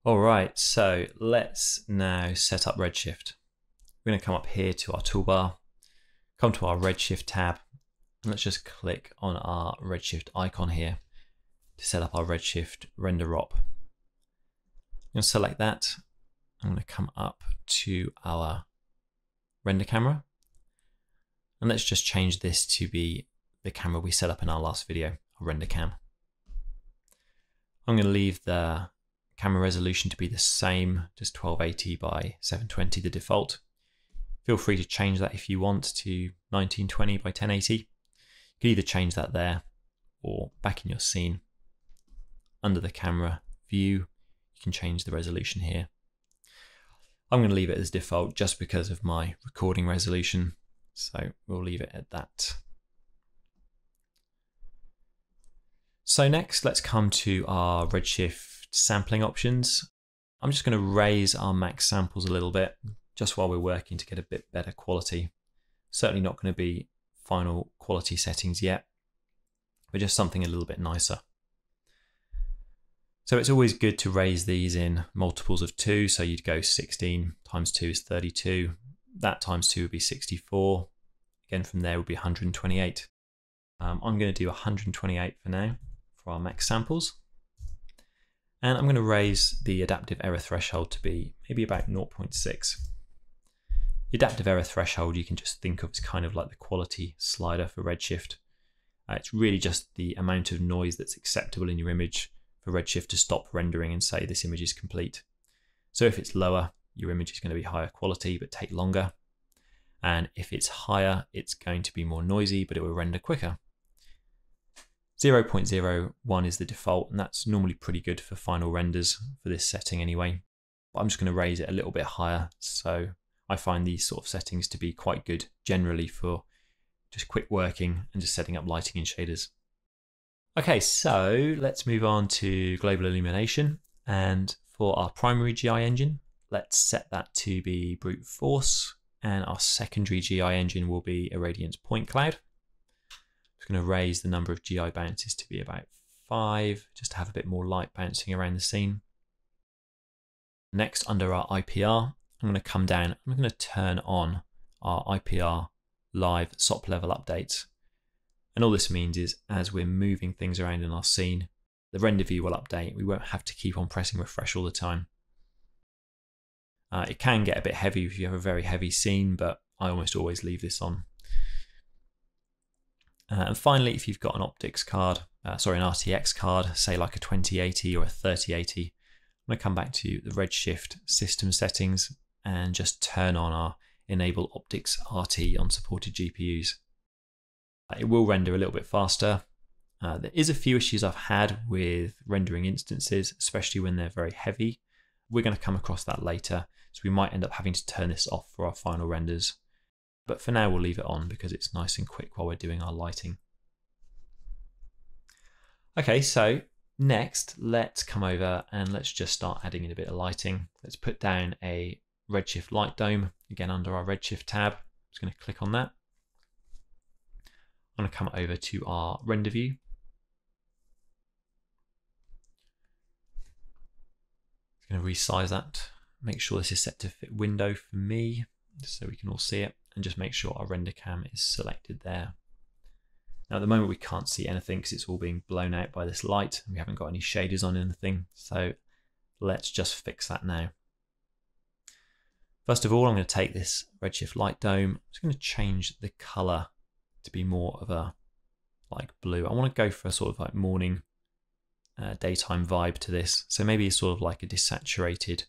All right, so let's now set up Redshift. We're going to come up here to our toolbar, come to our Redshift tab, and let's just click on our Redshift icon here to set up our Redshift render op. I'm going to select that. I'm going to come up to our render camera, and let's just change this to be the camera we set up in our last video, our render cam. I'm going to leave the camera resolution to be the same, just 1280 by 720, the default. Feel free to change that if you want to 1920 by 1080. You can either change that there or back in your scene under the camera view, you can change the resolution here. I'm going to leave it as default just because of my recording resolution, so we'll leave it at that. So next, let's come to our Redshift sampling options. I'm just going to raise our max samples a little bit just while we're working to get a bit better quality. Certainly not going to be final quality settings yet, but just something a little bit nicer. So it's always good to raise these in multiples of 2. So you'd go 16 times 2 is 32. That times 2 would be 64. Again, from there would be 128. I'm going to do 128 for now for our max samples. And I'm going to raise the adaptive error threshold to be maybe about 0.6. The adaptive error threshold you can just think of as kind of like the quality slider for Redshift. It's really just the amount of noise that's acceptable in your image for Redshift to stop rendering and say this image is complete. So if it's lower, your image is going to be higher quality but take longer. And if it's higher, it's going to be more noisy but it will render quicker. 0.01 is the default, and that's normally pretty good for final renders for this setting anyway. But I'm just going to raise it a little bit higher, so I find these sort of settings to be quite good generally for just quick working and just setting up lighting and shaders. Okay, so let's move on to global illumination, and for our primary GI engine, let's set that to be brute force, and our secondary GI engine will be irradiance point cloud. I'm going to raise the number of GI bounces to be about 5, just to have a bit more light bouncing around the scene. Next, under our IPR, I'm going to come down, I'm going to turn on our IPR live SOP level updates. And all this means is as we're moving things around in our scene, the render view will update. We won't have to keep on pressing refresh all the time. It can get a bit heavy if you have a very heavy scene, but I almost always leave this on. And finally, if you've got an optics card, an RTX card, say like a 2080 or a 3080, I'm going to come back to the Redshift system settings and just turn on our enable optics RT on supported GPUs. It will render a little bit faster. There is a few issues I've had with rendering instances, especially when they're very heavy. We're going to come across that later, so we might end up having to turn this off for our final renders. But for now, we'll leave it on because it's nice and quick while we're doing our lighting. Okay, so next, let's come over and let's just start adding in a bit of lighting. Let's put down a Redshift light dome, again under our Redshift tab. I'm just going to click on that. I'm going to come over to our render view. I'm going to resize that. Make sure this is set to fit window for me so we can all see it. And just make sure our render cam is selected there. Now at the moment we can't see anything because it's all being blown out by this light. We haven't got any shaders on anything, so let's just fix that now. First of all, I'm going to take this Redshift light dome. I'm just going to change the color to be more of a like blue. I want to go for a sort of like morning, daytime vibe to this. So maybe sort of like a desaturated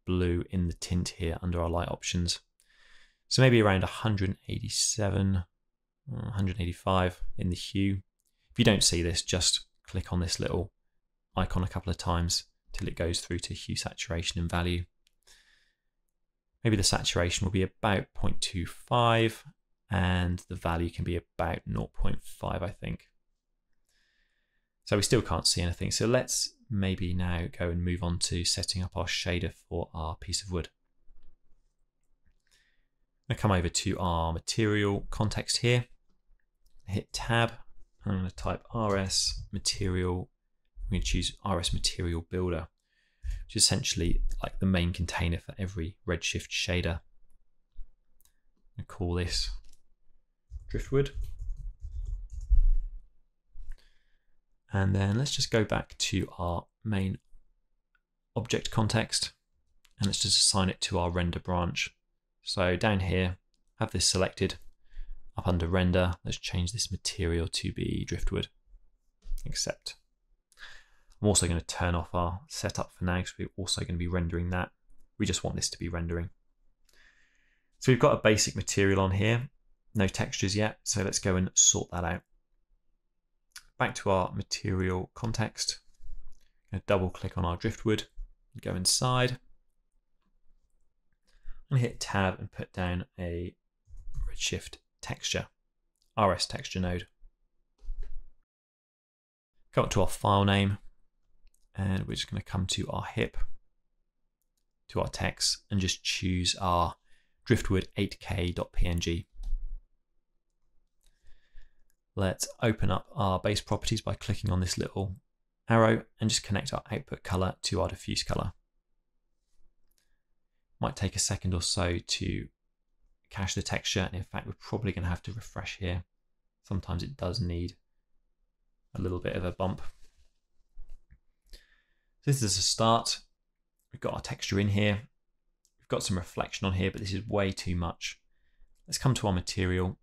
blue in the tint here under our light options. So maybe around 187, 185 in the hue. If you don't see this, just click on this little icon a couple of times till it goes through to hue, saturation and value. Maybe the saturation will be about 0.25 and the value can be about 0.5, I think. So we still can't see anything. So let's maybe now go and move on to setting up our shader for our piece of wood. I'm going to come over to our material context here, hit tab, I'm going to type RS material, I'm going to choose RS material builder. which is essentially like the main container for every Redshift shader. I'm going to call this Driftwood. And then let's just go back to our main object context and let's just assign it to our render branch. So down here, have this selected. Up under render, let's change this material to be Driftwood. Accept. I'm also going to turn off our setup for now because we're also going to be rendering that. We just want this to be rendering. So we've got a basic material on here, no textures yet, so let's go and sort that out. Back to our material context. I'm going to double click on our Driftwood, go inside. I'm going to hit tab and put down a Redshift texture, RS texture node. Go up to our file name and we're just going to come to our hip, to our text, and just choose our Driftwood 8k.png. Let's open up our base properties by clicking on this little arrow and just connect our output color to our diffuse color. Might take a second or so to cache the texture, and in fact we're probably going to have to refresh here. Sometimes it does need a little bit of a bump. So this is a start. We've got our texture in here. We've got some reflection on here, but this is way too much. Let's come to our material.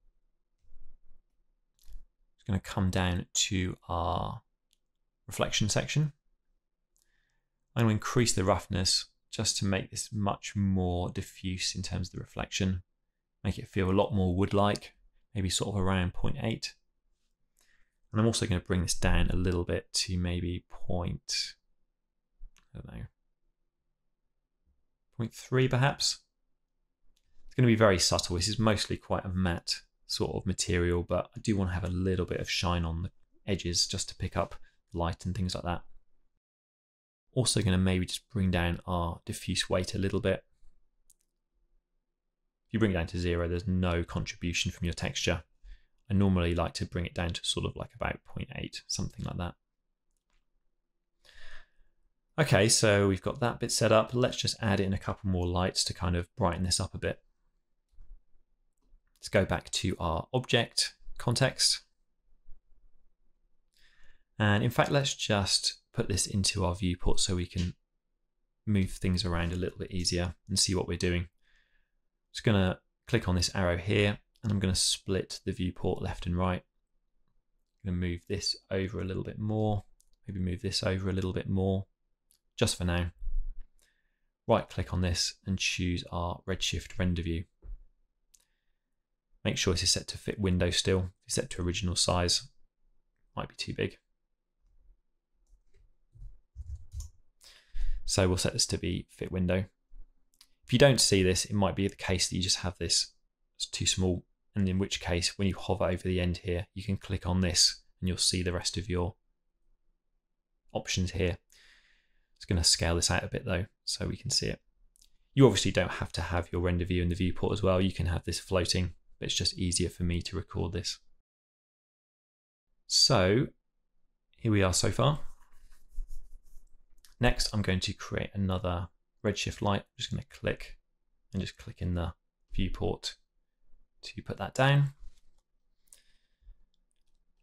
Going to come down to our reflection section. I'm going to increase the roughness just to make this much more diffuse in terms of the reflection, make it feel a lot more wood-like, maybe sort of around 0.8. And I'm also going to bring this down a little bit to maybe 0.3 perhaps. It's going to be very subtle. This is mostly quite a matte sort of material, but I do want to have a little bit of shine on the edges just to pick up light and things like that. Also going to maybe just bring down our diffuse weight a little bit. If you bring it down to 0, there's no contribution from your texture. I normally like to bring it down to sort of like about 0.8, something like that. Okay, so we've got that bit set up. Let's just add in a couple more lights to kind of brighten this up a bit. Let's go back to our object context. And in fact, let's just put this into our viewport so we can move things around a little bit easier and see what we're doing. Just going to click on this arrow here and I'm going to split the viewport left and right. I'm going to move this over a little bit more, maybe move this over a little bit more, just for now. Right click on this and choose our Redshift render view. Make sure this is set to fit window still. If it's set to original size, might be too big. So we'll set this to be fit window. If you don't see this, it might be the case that you just have this as too small, and in which case, when you hover over the end here, you can click on this and you'll see the rest of your options here. It's going to scale this out a bit though, so we can see it. You obviously don't have to have your render view in the viewport as well. You can have this floating, but it's just easier for me to record this. So here we are so far. Next, I'm going to create another Redshift light. I'm just going to click and just click in the viewport to put that down.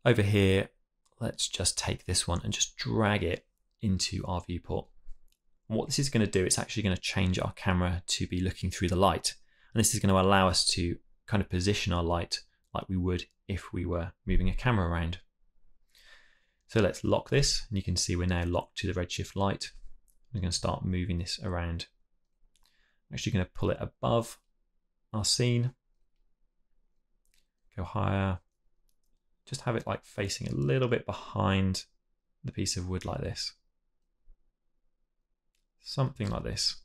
Over here, let's just take this one and just drag it into our viewport. And what this is going to do, it's actually going to change our camera to be looking through the light. And this is going to allow us to kind of position our light like we would if we were moving a camera around. So let's lock this, and you can see we're now locked to the Redshift light. We're going to start moving this around. I'm actually going to pull it above our scene, go higher, just have it like facing a little bit behind the piece of wood like this. Something like this.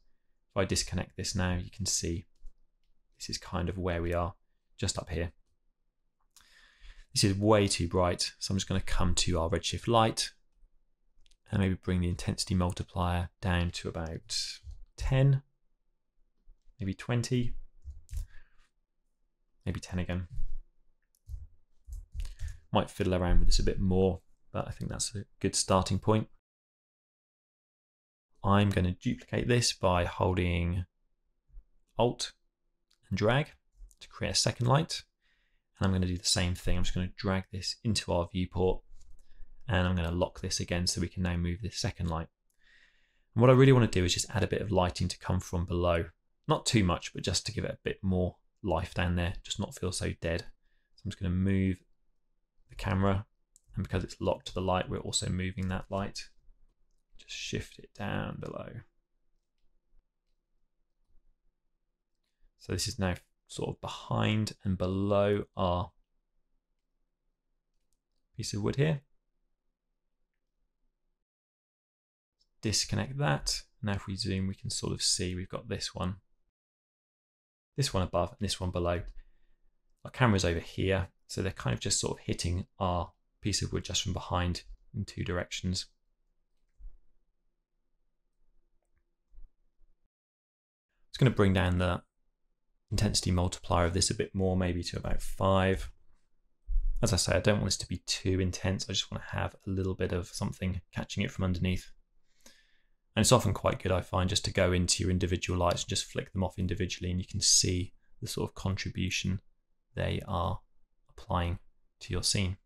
If I disconnect this now, you can see this is kind of where we are, just up here. This is way too bright, so I'm just going to come to our Redshift light and maybe bring the intensity multiplier down to about 10, maybe 20, maybe 10 again. Might fiddle around with this a bit more, but I think that's a good starting point. I'm going to duplicate this by holding Alt and drag to create a second light. And I'm going to do the same thing. I'm just going to drag this into our viewport, and I'm going to lock this again so we can now move this second light. And what I really want to do is just add a bit of lighting to come from below. Not too much, but just to give it a bit more life down there, just not feel so dead. So I'm just going to move the camera, and because it's locked to the light, we're also moving that light. Just shift it down below. So this is now sort of behind and below our piece of wood here. Disconnect that. Now if we zoom, we can sort of see we've got this one above and this one below. Our camera's over here, so they're kind of just sort of hitting our piece of wood just from behind in two directions. It's going to bring down the intensity multiplier of this a bit more, maybe to about 5. As I say, I don't want this to be too intense. I just want to have a little bit of something catching it from underneath. And it's often quite good, I find, just to go into your individual lights and just flick them off individually, and you can see the sort of contribution they are applying to your scene.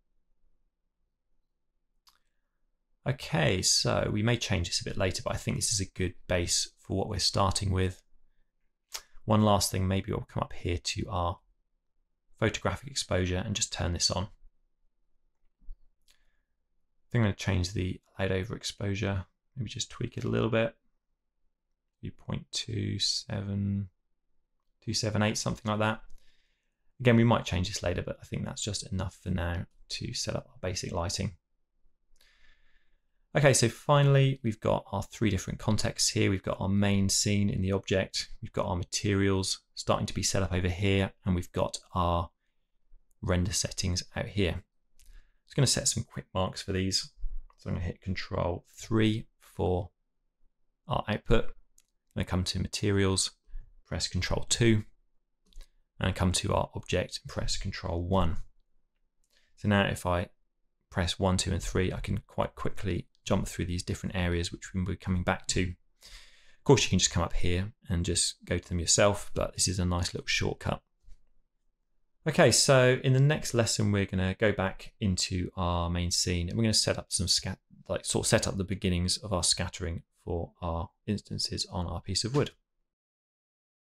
Okay, so we may change this a bit later, but I think this is a good base for what we're starting with. One last thing, maybe we'll come up here to our photographic exposure and just turn this on. I think I'm going to change the allowed over exposure, maybe just tweak it a little bit. 0.278, something like that. Again, we might change this later, but I think that's just enough for now to set up our basic lighting. Okay, so finally, we've got our 3 different contexts here. We've got our main scene in the object. We've got our materials starting to be set up over here, and we've got our render settings out here. I'm just going to set some quick marks for these. So I'm going to hit Control 3 for our output. I'm going to come to Materials, press Control 2, and come to our object and press Control 1. So now if I press 1, 2, and 3, I can quite quickly jump through these different areas which we'll be coming back to. Of course, you can just come up here and just go to them yourself, but this is a nice little shortcut. Okay, so in the next lesson, we're going to go back into our main scene, and we're going to set up some set up the beginnings of our scattering for our instances on our piece of wood.